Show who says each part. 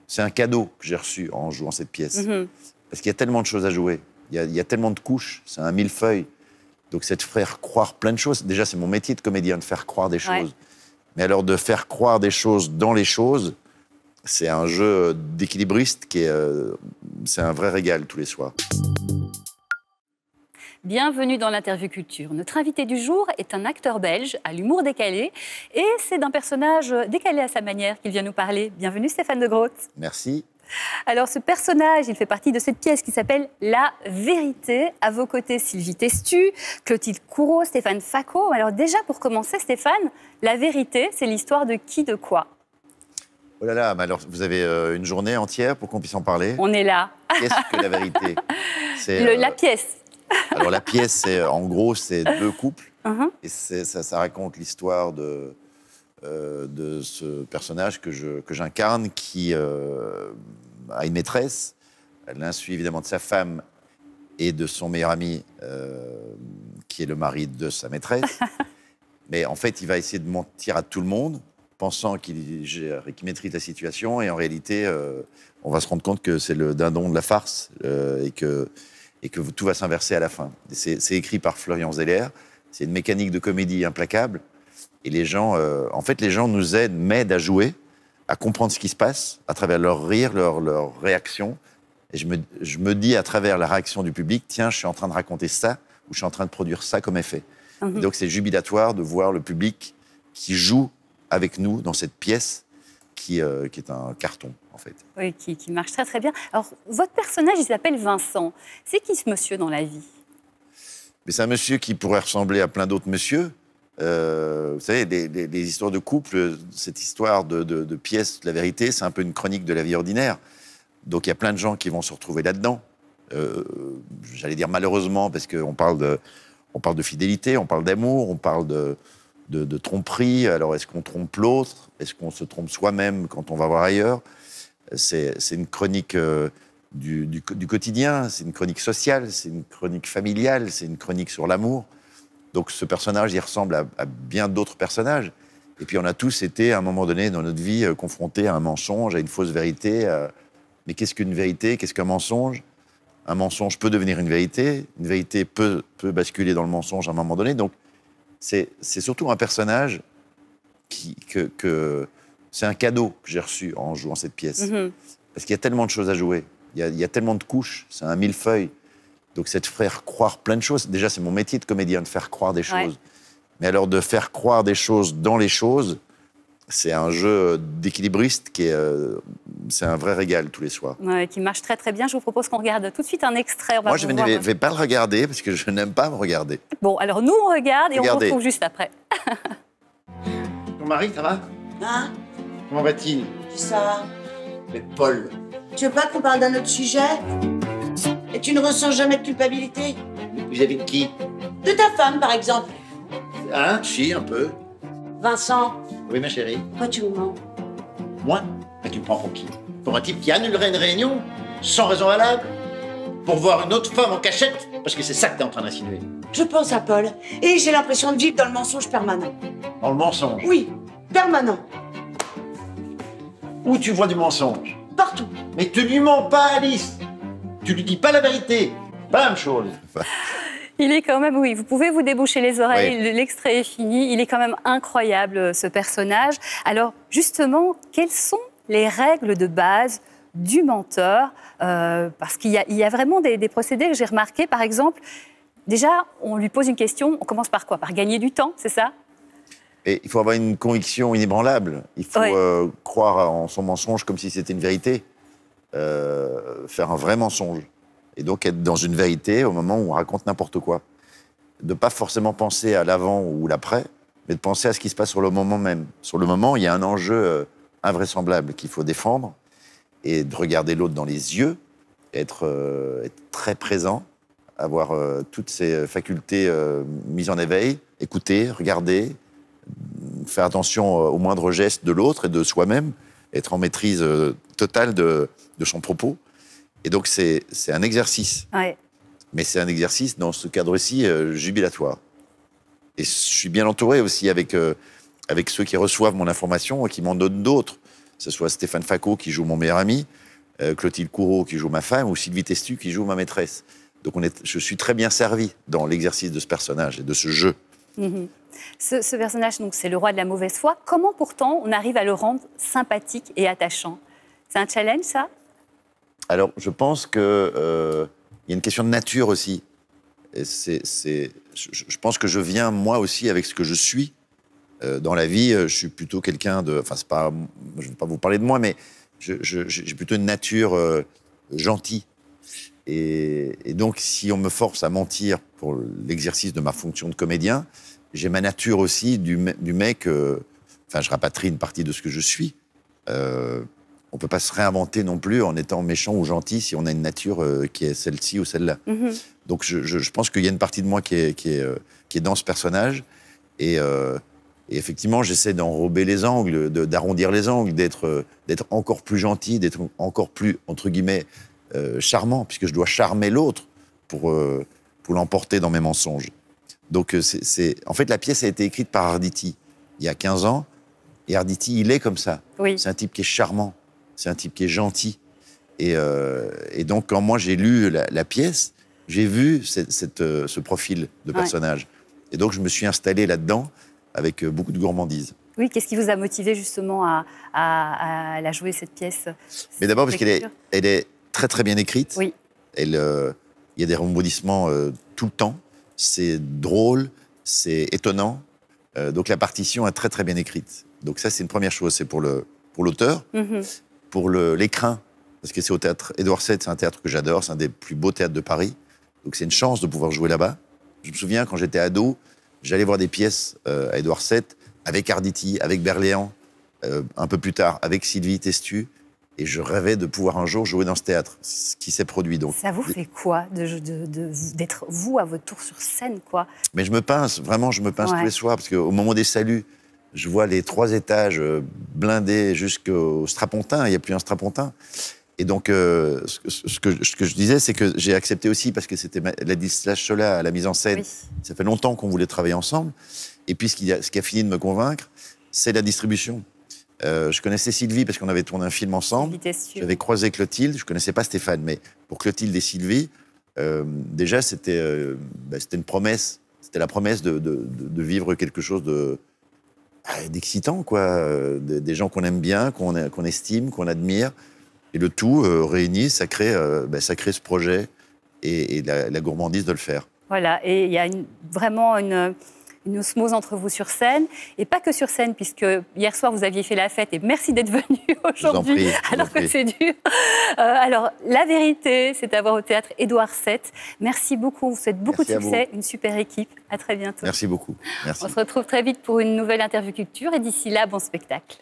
Speaker 1: c'est un cadeau que j'ai reçu en jouant cette pièce. Parce qu'il y a tellement de choses à jouer. Il y a tellement de couches. C'est un millefeuille. Donc, c'est de faire croire plein de choses. Déjà, c'est mon métier de comédien, de faire croire des choses. Mais alors, de faire croire des choses dans les choses, c'est un jeu d'équilibriste qui est... c'est un vrai régal tous les soirs.
Speaker 2: Bienvenue dans l'interview culture. Notre invité du jour est un acteur belge à l'humour décalé et c'est d'un personnage décalé à sa manière qu'il vient nous parler. Bienvenue Stéphane de Groot.
Speaker 1: Merci.
Speaker 2: Alors ce personnage, il fait partie de cette pièce qui s'appelle La Vérité. À vos côtés, Sylvie Testu, Clotilde Courreau, Stéphane Facot. Alors déjà pour commencer Stéphane, La Vérité, c'est l'histoire de qui, de quoi?
Speaker 1: Oh là là, mais alors vous avez une journée entière pour qu'on puisse en parler?
Speaker 2: On est là.
Speaker 1: Qu'est-ce que La Vérité?
Speaker 2: La pièce.
Speaker 1: Alors la pièce, en gros, c'est deux couples. Et ça raconte l'histoire de ce personnage que j'incarne qui a une maîtresse. Elle l'insuit évidemment de sa femme et de son meilleur ami qui est le mari de sa maîtresse. Mais en fait, il va essayer de mentir à tout le monde pensant qu'il gère et qu'il maîtrise la situation. Et en réalité, on va se rendre compte que c'est le dindon de la farce et que tout va s'inverser à la fin. C'est écrit par Florian Zeller. C'est une mécanique de comédie implacable. Et les gens, en fait, les gens nous m'aident à jouer, à comprendre ce qui se passe, à travers leur rire, leur réaction. Et je me dis, à travers la réaction du public, tiens, je suis en train de raconter ça, ou je suis en train de produire ça comme effet. Et donc, c'est jubilatoire de voir le public qui joue avec nous dans cette pièce qui est un carton, en fait.
Speaker 2: Oui, qui marche très très bien. Alors, votre personnage, il s'appelle Vincent. C'est qui ce monsieur dans la vie?
Speaker 1: Mais c'est un monsieur qui pourrait ressembler à plein d'autres monsieur. Vous savez, les histoires de couple, cette histoire de pièce, La Vérité, c'est un peu une chronique de la vie ordinaire. Donc il y a plein de gens qui vont se retrouver là-dedans. J'allais dire malheureusement, parce qu'on parle de fidélité, on parle d'amour, on parle de tromperie. Alors est-ce qu'on trompe l'autre? Est-ce qu'on se trompe soi-même quand on va voir ailleurs? C'est une chronique du quotidien, c'est une chronique sociale, c'est une chronique familiale, c'est une chronique sur l'amour. Donc ce personnage, il ressemble à bien d'autres personnages. Et puis on a tous été, à un moment donné dans notre vie, confrontés à un mensonge, à une fausse vérité. Mais qu'est-ce qu'une vérité? Qu'est-ce qu'un mensonge? Un mensonge peut devenir une vérité peut basculer dans le mensonge à un moment donné. Donc c'est surtout un personnage c'est un cadeau que j'ai reçu en jouant cette pièce. Parce qu'il y a tellement de choses à jouer. Il y a tellement de couches. C'est un millefeuille. Donc, c'est de faire croire plein de choses. Déjà, c'est mon métier de comédien, de faire croire des choses. Mais alors, de faire croire des choses dans les choses, c'est un jeu d'équilibriste qui est... c'est un vrai régal tous les soirs.
Speaker 2: Ouais, qui marche très très bien. Je vous propose qu'on regarde tout de suite un extrait.
Speaker 1: Moi, je ne vais pas le regarder parce que je n'aime pas me regarder.
Speaker 2: Bon, alors nous, on regarde et on se retrouve juste après.
Speaker 3: Ton mari, ça va?
Speaker 4: Hein?
Speaker 3: Comment va-t-il?
Speaker 4: Qui ça?
Speaker 3: Mais Paul.
Speaker 4: Tu veux pas qu'on parle d'un autre sujet? Et tu ne ressens jamais de culpabilité?
Speaker 3: Vis-à-vis de qui?
Speaker 4: De ta femme, par exemple.
Speaker 3: Hein? Si, un peu.
Speaker 4: Vincent,
Speaker 3: Oui, ma chérie.
Speaker 4: pourquoi tu me mens?
Speaker 3: Moi? Mais tu me prends pour qui? Pour un type qui annulerait une réunion sans raison valable? Pour voir une autre femme en cachette? Parce que c'est ça que t'es en train d'insinuer.
Speaker 4: Je pense à Paul, et j'ai l'impression de vivre dans le mensonge permanent.
Speaker 3: Dans le mensonge?
Speaker 4: Oui, permanent.
Speaker 3: Où tu vois du mensonge?
Speaker 4: Partout.
Speaker 3: Mais tu lui mens pas, Alice! Tu lui dis pas la vérité! Pas la même chose.
Speaker 2: Il est quand même, oui, vous pouvez vous déboucher les oreilles,
Speaker 1: Oui.
Speaker 2: L'extrait est fini. Il est quand même incroyable, ce personnage. Alors, justement, quelles sont les règles de base du menteur? Parce qu'il y a vraiment des procédés que j'ai remarqués. Par exemple, déjà, on lui pose une question, on commence par quoi? Par gagner du temps, c'est ça?
Speaker 1: Et il faut avoir une conviction inébranlable. Il faut croire en son mensonge comme si c'était une vérité. Faire un vrai mensonge. Et donc être dans une vérité au moment où on raconte n'importe quoi. De ne pas forcément penser à l'avant ou l'après, mais de penser à ce qui se passe sur le moment même. Sur le moment, il y a un enjeu invraisemblable qu'il faut défendre et de regarder l'autre dans les yeux, être très présent, avoir toutes ses facultés mises en éveil, écouter, regarder, faire attention au moindre geste de l'autre et de soi-même, être en maîtrise totale de son propos. Et donc, c'est un exercice.
Speaker 2: Ouais.
Speaker 1: Mais c'est un exercice, dans ce cadre-ci, jubilatoire. Et je suis bien entouré aussi avec ceux qui reçoivent mon information et qui m'en donnent d'autres. ce soit Stéphane Facot qui joue mon meilleur ami, Clotilde Courreau qui joue ma femme, ou Sylvie Testu qui joue ma maîtresse. Donc je suis très bien servi dans l'exercice de ce personnage et de ce jeu.
Speaker 2: Ce personnage, donc, c'est le roi de la mauvaise foi. Comment pourtant on arrive à le rendre sympathique et attachant? C'est un challenge, ça?
Speaker 1: Alors, je pense qu'il y a une question de nature aussi. Je pense que je viens, moi aussi, avec ce que je suis. Dans la vie, je suis plutôt quelqu'un de... Enfin, je ne vais pas vous parler de moi, mais j'ai plutôt une nature gentille. Et donc, si on me force à mentir pour l'exercice de ma fonction de comédien, j'ai ma nature aussi du mec... Enfin, je rapatrie une partie de ce que je suis. On ne peut pas se réinventer non plus en étant méchant ou gentil si on a une nature qui est celle-ci ou celle-là. Donc, je pense qu'il y a une partie de moi qui est dans ce personnage. Et effectivement, j'essaie d'enrober les angles, d'arrondir les angles, d'être encore plus gentil, d'être encore plus, entre guillemets, charmant, puisque je dois charmer l'autre pour l'emporter dans mes mensonges. Donc, en fait, la pièce a été écrite par Arditi il y a 15 ans, et Arditi, il est comme ça.
Speaker 2: Oui.
Speaker 1: C'est un type qui est charmant, c'est un type qui est gentil. Et donc, quand moi j'ai lu la pièce, j'ai vu ce profil de personnage. Ouais. Et donc, je me suis installé là-dedans avec beaucoup de gourmandise.
Speaker 2: Oui, qu'est-ce qui vous a motivé justement à la jouer, cette pièce?
Speaker 1: Mais d'abord parce qu'elle est très très bien écrite.
Speaker 2: Oui.
Speaker 1: Il y a des rebondissements tout le temps. C'est drôle, c'est étonnant. Donc la partition est très très bien écrite. Donc ça, c'est une première chose. C'est pour l'auteur, pour l'écrin, parce que c'est au théâtre Édouard VII, c'est un théâtre que j'adore, c'est un des plus beaux théâtres de Paris. Donc c'est une chance de pouvoir jouer là-bas. Je me souviens, quand j'étais ado, j'allais voir des pièces à Édouard VII, avec Arditi, avec Berléand, un peu plus tard, avec Sylvie Testu, et je rêvais de pouvoir un jour jouer dans ce théâtre, ce qui s'est produit. Donc,
Speaker 2: ça vous fait quoi d'être vous à votre tour sur scène, quoi?
Speaker 1: Mais je me pince, vraiment, je me pince tous les soirs, parce qu'au moment des saluts, je vois les 3 étages blindés jusqu'au strapontin, il n'y a plus un strapontin. Et donc, ce que je disais, c'est que j'ai accepté aussi, parce que c'était Ladislas Chola à la mise en scène. Oui. Ça fait longtemps qu'on voulait travailler ensemble. Et puis, ce qui a fini de me convaincre, c'est la distribution. Je connaissais Sylvie parce qu'on avait tourné un film ensemble. J'avais croisé Clotilde. Je ne connaissais pas Stéphane, mais pour Clotilde et Sylvie, déjà, c'était une promesse. C'était la promesse de vivre quelque chose d'excitant, quoi. Des gens qu'on aime bien, qu'on estime, qu'on admire. Et le tout réuni, ça crée ce projet et la gourmandise de le faire.
Speaker 2: Voilà, et il y a vraiment une osmose entre vous sur scène, et pas que sur scène, puisque hier soir, vous aviez fait la fête, et merci d'être venu aujourd'hui, alors que c'est dur. Alors, la vérité, c'est d'avoir au théâtre Édouard VII. Merci beaucoup, on vous souhaite beaucoup de succès, une super équipe. À très bientôt.
Speaker 1: Merci beaucoup. Merci.
Speaker 2: On se retrouve très vite pour une nouvelle interview culture, et d'ici là, bon spectacle.